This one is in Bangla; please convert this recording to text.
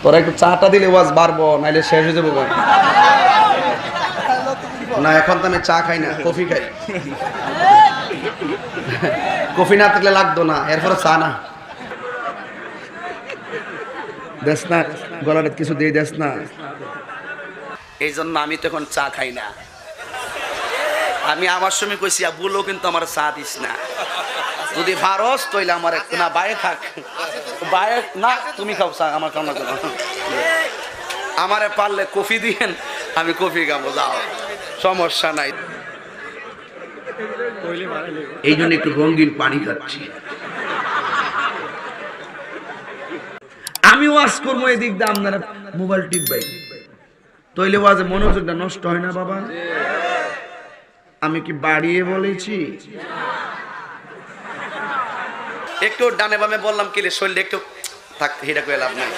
তোরা একটু চাটা দিলে ওয়াজ বাড়বো, নাইলে শেষ হয়ে যাবো। না এখন তো আমি চা খাই না, কফি খাই। কফি না থাকলে লাগতো না, এরপরে চা না দেশ না, গলাটা কিছু দিয়ে দেশ না। এই জন্য আমি তো এখন চা খাই না। আমি আমার সময় কইছি বললো কিন্তু আমার চা দিস না, যদি ভারস তৈলে আমার একটু না বাইরে থাক, বাইরে না তুমি খাও চা, আমার কামনা করো। আমারে পারলে কফি দিয়েন, আমি কফি খাবো, যাও সমস্যা নাই। এই জন্য একটু রঙিন পানি খাচ্ছি। আমি ওয়াজ করবো এদিক দিয়ে আপনারা মোবাইল টিপবাই, তৈলে ওয়াজে মনোযোগটা নষ্ট হয় না বাবা? আমি কি বাড়িয়ে বলেছি? একটু ডানে বামে বললাম কি শরীরটা একটু থাক, হেটা করে লাভ নাই।